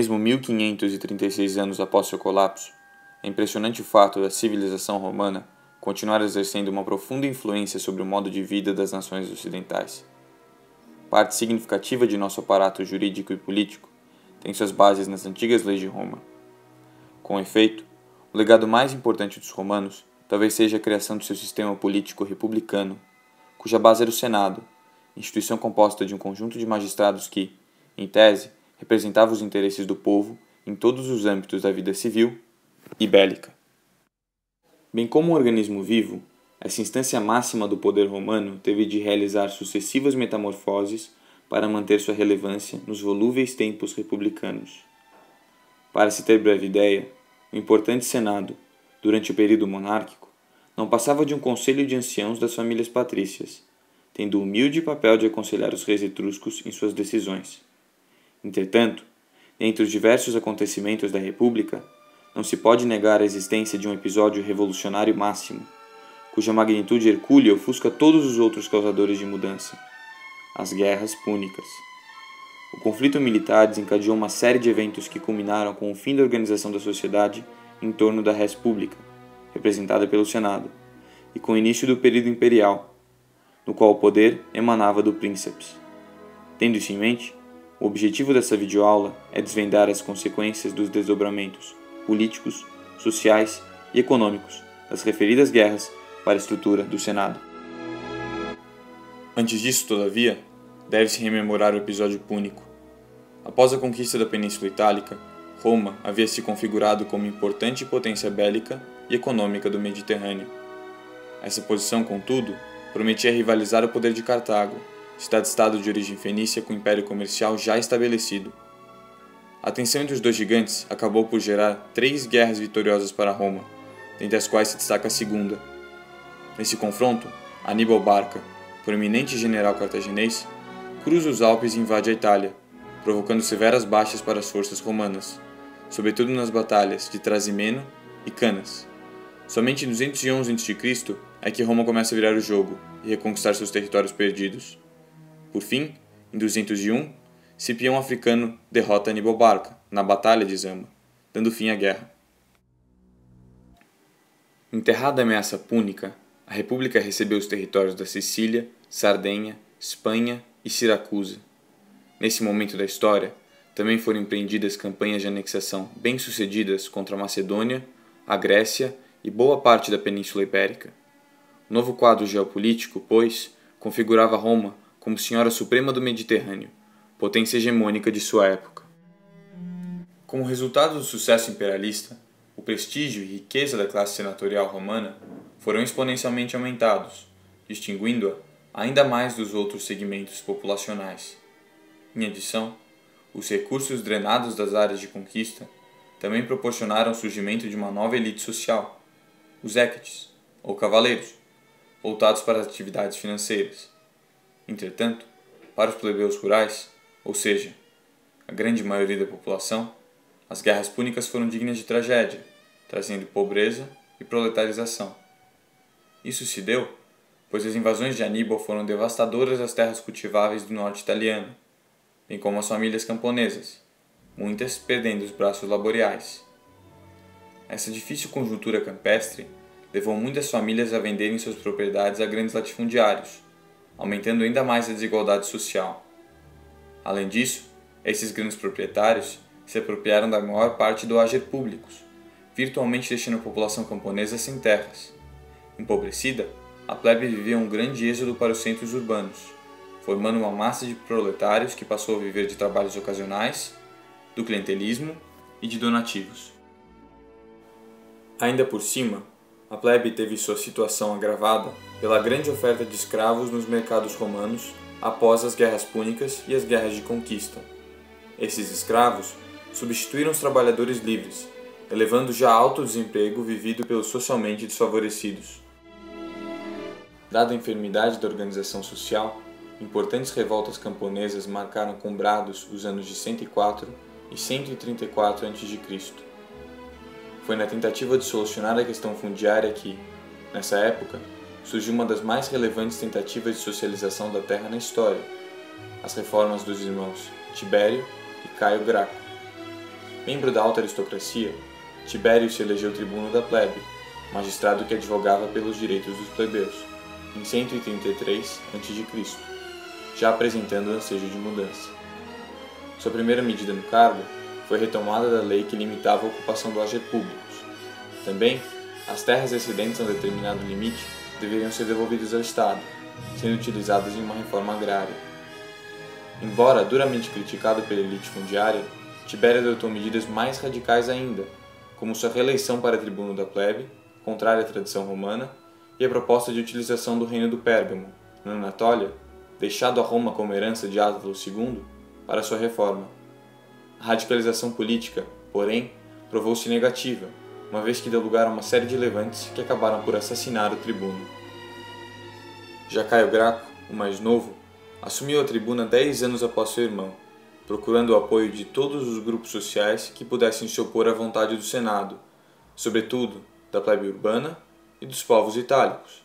Mesmo 1536 anos após seu colapso, é impressionante o fato da civilização romana continuar exercendo uma profunda influência sobre o modo de vida das nações ocidentais. Parte significativa de nosso aparato jurídico e político tem suas bases nas antigas leis de Roma. Com efeito, o legado mais importante dos romanos talvez seja a criação de seu sistema político republicano, cuja base era o Senado, instituição composta de um conjunto de magistrados que, em tese, representava os interesses do povo em todos os âmbitos da vida civil e bélica. Bem como um organismo vivo, essa instância máxima do poder romano teve de realizar sucessivas metamorfoses para manter sua relevância nos volúveis tempos republicanos. Para se ter breve ideia, o importante Senado, durante o período monárquico, não passava de um conselho de anciãos das famílias patrícias, tendo o humilde papel de aconselhar os reis etruscos em suas decisões. Entretanto, entre os diversos acontecimentos da República, não se pode negar a existência de um episódio revolucionário máximo, cuja magnitude hercúlea ofusca todos os outros causadores de mudança: as guerras púnicas. O conflito militar desencadeou uma série de eventos que culminaram com o fim da organização da sociedade em torno da res pública, representada pelo Senado, e com o início do período imperial, no qual o poder emanava do princeps. Tendo isso em mente, o objetivo dessa videoaula é desvendar as consequências dos desdobramentos políticos, sociais e econômicos das referidas guerras para a estrutura do Senado. Antes disso, todavia, deve-se rememorar o episódio púnico. Após a conquista da Península Itálica, Roma havia se configurado como importante potência bélica e econômica do Mediterrâneo. Essa posição, contudo, prometia rivalizar o poder de Cartago, cidade-estado de origem fenícia com império comercial já estabelecido. A tensão entre os dois gigantes acabou por gerar 3 guerras vitoriosas para Roma, dentre as quais se destaca a segunda. Nesse confronto, Aníbal Barca, proeminente general cartaginês, cruza os Alpes e invade a Itália, provocando severas baixas para as forças romanas, sobretudo nas batalhas de Trasimeno e Canas. Somente em 211 a.C. é que Roma começa a virar o jogo e reconquistar seus territórios perdidos. Por fim, em 201, Cipião Africano derrota Aníbal Barca na Batalha de Zama, dando fim à guerra. Enterrada a ameaça púnica, a República recebeu os territórios da Sicília, Sardenha, Espanha e Siracusa. Nesse momento da história, também foram empreendidas campanhas de anexação bem-sucedidas contra a Macedônia, a Grécia e boa parte da Península Ibérica. O novo quadro geopolítico, pois, configurava Roma como senhora suprema do Mediterrâneo, potência hegemônica de sua época. Como resultado do sucesso imperialista, o prestígio e riqueza da classe senatorial romana foram exponencialmente aumentados, distinguindo-a ainda mais dos outros segmentos populacionais. Em adição, os recursos drenados das áreas de conquista também proporcionaram o surgimento de uma nova elite social, os equites, ou cavaleiros, voltados para as atividades financeiras. Entretanto, para os plebeus rurais, ou seja, a grande maioria da população, as guerras púnicas foram dignas de tragédia, trazendo pobreza e proletarização. Isso se deu, pois as invasões de Aníbal foram devastadoras às terras cultiváveis do norte italiano, bem como às famílias camponesas, muitas perdendo os braços laboreais. Essa difícil conjuntura campestre levou muitas famílias a venderem suas propriedades a grandes latifundiários, aumentando ainda mais a desigualdade social. Além disso, esses grandes proprietários se apropriaram da maior parte do hager públicos, virtualmente deixando a população camponesa sem terras. Empobrecida, a plebe vivia um grande êxodo para os centros urbanos, formando uma massa de proletários que passou a viver de trabalhos ocasionais, do clientelismo e de donativos. Ainda por cima, a plebe teve sua situação agravada pela grande oferta de escravos nos mercados romanos após as guerras púnicas e as guerras de conquista. Esses escravos substituíram os trabalhadores livres, elevando já alto desemprego vivido pelos socialmente desfavorecidos. Dada a enfermidade da organização social, importantes revoltas camponesas marcaram com brados os anos de 104 e 134 a.C. Foi na tentativa de solucionar a questão fundiária que, nessa época, surgiu uma das mais relevantes tentativas de socialização da terra na história, as reformas dos irmãos Tibério e Caio Graco. Membro da alta aristocracia, Tibério se elegeu tribuno da plebe, magistrado que advogava pelos direitos dos plebeus, em 133 a.C., já apresentando ansejo de mudança. Sua primeira medida no cargo foi a retomada da lei que limitava a ocupação dos lazer públicos. Também, as terras excedentes a um determinado limite deveriam ser devolvidas ao Estado, sendo utilizadas em uma reforma agrária. Embora duramente criticado pela elite fundiária, Tibério adotou medidas mais radicais ainda, como sua reeleição para tribuno da plebe, contrária à tradição romana, e a proposta de utilização do reino do Pérgamo, na Anatólia, deixado a Roma como herança de Átalo II, para sua reforma. A radicalização política, porém, provou-se negativa, uma vez que deu lugar a uma série de levantes que acabaram por assassinar o tribuno. Já Caio Graco, o mais novo, assumiu a tribuna 10 anos após seu irmão, procurando o apoio de todos os grupos sociais que pudessem se opor à vontade do Senado, sobretudo da plebe urbana e dos povos itálicos.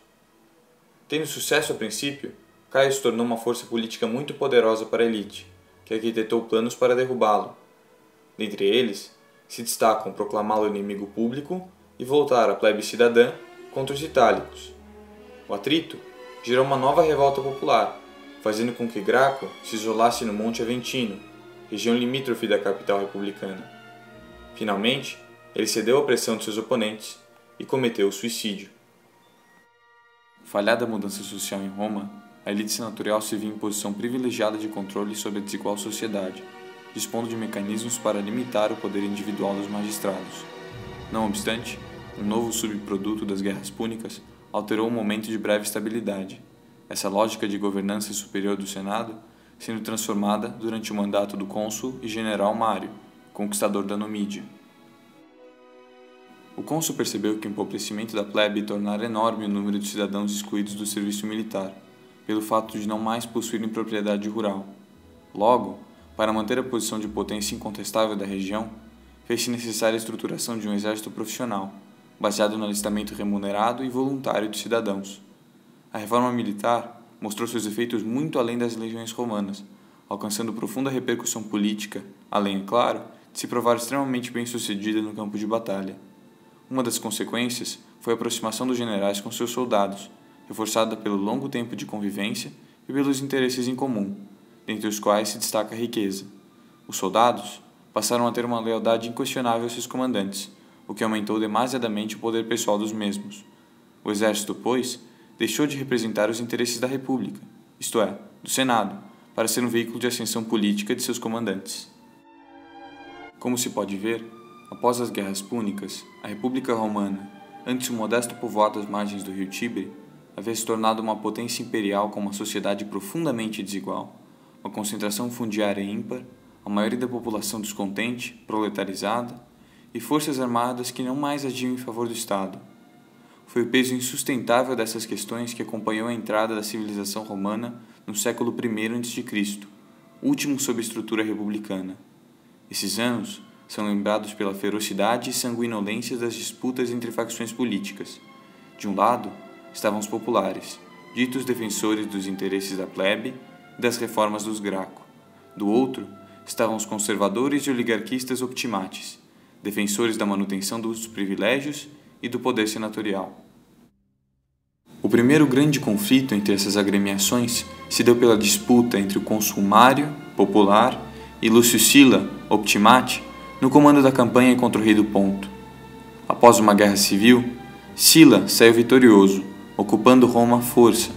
Tendo sucesso a princípio, Caio se tornou uma força política muito poderosa para a elite, que arquitetou planos para derrubá-lo. Dentre eles, se destacam proclamá-lo inimigo público e voltar a plebe cidadã contra os itálicos. O atrito gerou uma nova revolta popular, fazendo com que Graco se isolasse no Monte Aventino, região limítrofe da capital republicana. Finalmente, ele cedeu à pressão de seus oponentes e cometeu o suicídio. Falhada a mudança social em Roma, a elite senatorial se viu em posição privilegiada de controle sobre a desigual sociedade, dispondo de mecanismos para limitar o poder individual dos magistrados. Não obstante, um novo subproduto das guerras púnicas alterou um momento de breve estabilidade, essa lógica de governança superior do Senado sendo transformada durante o mandato do cônsul e general Mário, conquistador da Numídia. O cônsul percebeu que o empobrecimento da plebe tornara enorme o número de cidadãos excluídos do serviço militar, pelo fato de não mais possuírem propriedade rural. Logo, para manter a posição de potência incontestável da região, fez-se necessária a estruturação de um exército profissional, baseado no alistamento remunerado e voluntário de cidadãos. A reforma militar mostrou seus efeitos muito além das legiões romanas, alcançando profunda repercussão política, além, é claro, de se provar extremamente bem-sucedida no campo de batalha. Uma das consequências foi a aproximação dos generais com seus soldados, reforçada pelo longo tempo de convivência e pelos interesses em comum, dentre os quais se destaca a riqueza. Os soldados passaram a ter uma lealdade inquestionável a seus comandantes, o que aumentou demasiadamente o poder pessoal dos mesmos. O exército, pois, deixou de representar os interesses da República, isto é, do Senado, para ser um veículo de ascensão política de seus comandantes. Como se pode ver, após as guerras púnicas, a República Romana, antes um modesto povoado às margens do rio Tibre, havia se tornado uma potência imperial com uma sociedade profundamente desigual, uma concentração fundiária ímpar, a maioria da população descontente, proletarizada, e forças armadas que não mais agiam em favor do Estado. Foi o peso insustentável dessas questões que acompanhou a entrada da civilização romana no século I a.C., último sob estrutura republicana. Esses anos são lembrados pela ferocidade e sanguinolência das disputas entre facções políticas. De um lado, estavam os populares, ditos defensores dos interesses da plebe e das reformas dos Graco. Do outro, estavam os conservadores e oligarquistas optimates, defensores da manutenção dos privilégios e do poder senatorial. O primeiro grande conflito entre essas agremiações se deu pela disputa entre o cônsul Mário, popular, e Lúcio Sila, optimate, no comando da campanha contra o rei do Ponto. Após uma guerra civil, Sila saiu vitorioso, ocupando Roma à força.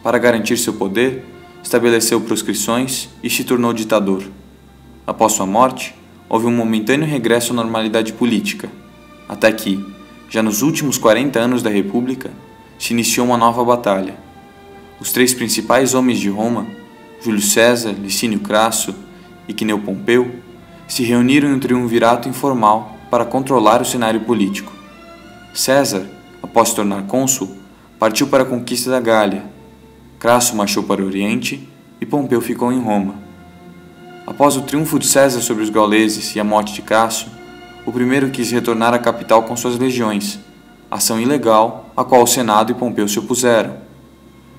Para garantir seu poder, estabeleceu proscrições e se tornou ditador. Após sua morte, houve um momentâneo regresso à normalidade política, até que, já nos últimos 40 anos da República, se iniciou uma nova batalha. Os três principais homens de Roma, Júlio César, Licínio Crasso e Cneu Pompeu, se reuniram em um triunvirato informal para controlar o cenário político. César, após se tornar cônsul, partiu para a conquista da Gália. Crasso marchou para o Oriente e Pompeu ficou em Roma. Após o triunfo de César sobre os gauleses e a morte de Crasso, o primeiro quis retornar à capital com suas legiões, ação ilegal a qual o Senado e Pompeu se opuseram.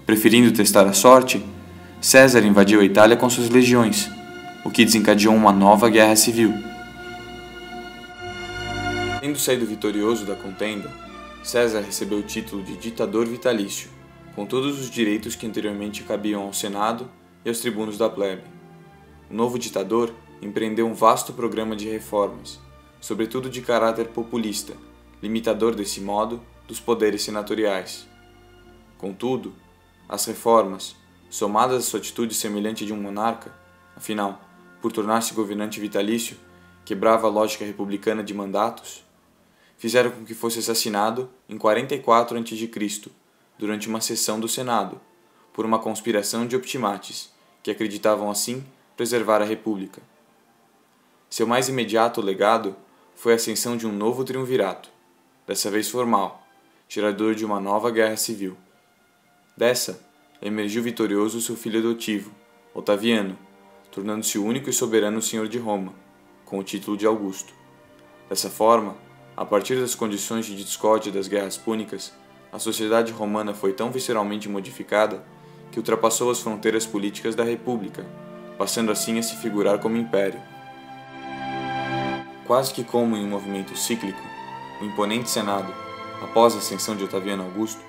Preferindo testar a sorte, César invadiu a Itália com suas legiões, o que desencadeou uma nova guerra civil. Tendo saído vitorioso da contenda, César recebeu o título de ditador vitalício, com todos os direitos que anteriormente cabiam ao Senado e aos tribunos da plebe. O novo ditador empreendeu um vasto programa de reformas, sobretudo de caráter populista, limitador desse modo dos poderes senatoriais. Contudo, as reformas, somadas à sua atitude semelhante de um monarca, afinal, por tornar-se governante vitalício, quebrava a lógica republicana de mandatos, fizeram com que fosse assassinado em 44 a.C., durante uma sessão do Senado, por uma conspiração de optimates, que acreditavam assim preservar a República. Seu mais imediato legado foi a ascensão de um novo triunvirato, dessa vez formal, gerador de uma nova guerra civil. Dessa, emergiu vitorioso seu filho adotivo, Otaviano, tornando-se o único e soberano senhor de Roma, com o título de Augusto. Dessa forma, a partir das condições de discórdia das guerras púnicas, a sociedade romana foi tão visceralmente modificada que ultrapassou as fronteiras políticas da República, passando assim a se figurar como império. Quase que como em um movimento cíclico, o imponente Senado, após a ascensão de Otaviano Augusto,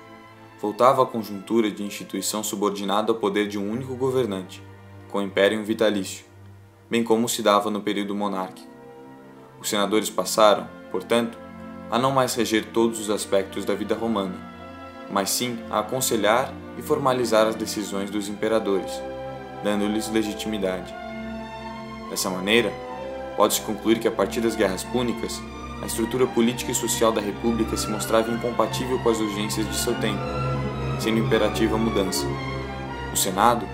voltava à conjuntura de instituição subordinada ao poder de um único governante, com o império vitalício, bem como se dava no período monárquico. Os senadores passaram, portanto, a não mais reger todos os aspectos da vida romana, mas sim a aconselhar e formalizar as decisões dos imperadores, dando-lhes legitimidade. Dessa maneira, pode-se concluir que a partir das guerras púnicas, a estrutura política e social da República se mostrava incompatível com as urgências de seu tempo, sendo imperativa a mudança. O Senado,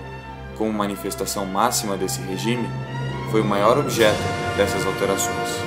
como manifestação máxima desse regime, foi o maior objeto dessas alterações.